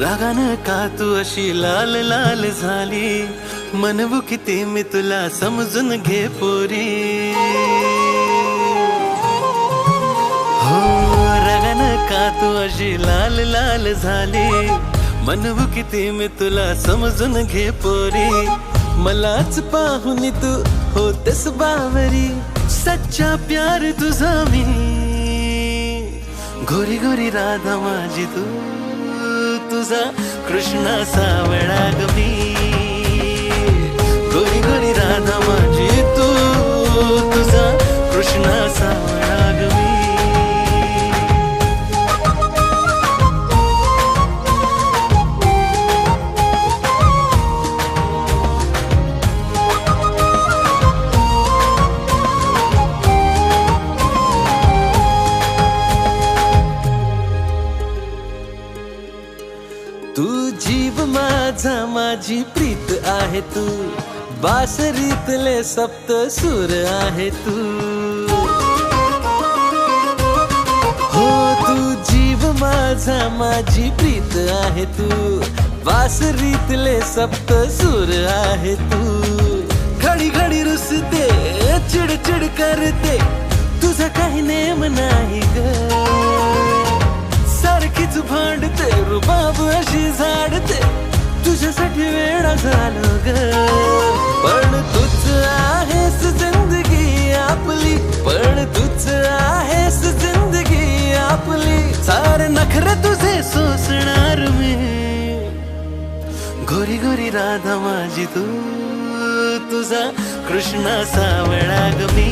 रागानं का तू अशी लाल लाल झाली, म्हणवू किती मी तुला समजून घे पोरी. हो रागानं का तू अशी लाल लाल झाली, म्हणवू किती मी तुला समजून घे पोरी. मलाच पाहून तू होतेस बावरी, सच्चा प्यार तुझा मी. गोरी गोरी राधा माझी तू, तुझा कृष्णा सावळा ग मी. गोरी गोरी राधा माझी तू, तुझा कृष्णा सावळा ग मी. तू जीव माझा माझी प्रीत आहे तू, बासरीतले सप्त सूर आहे तू. हो तू जीव माझा माझी प्रीत आहे तू, बासरीतले सप्त सूर आहे तू. घडी घडी रुसते चिडचिड करते, तुझा काही नेम नाही ग. सारखीच भांडते रुबाब अशी झाडते, तुझ्यासाठी वेळा झालो ग. पण तूच आहेस जिंदगी आपली, पण तूच आहेस जिंदगी आपली. सारे नखरे तुझे सोसणार मी. गोरी गोरी राधा माझी तू, तुझा कृष्णा सावळा ग मी.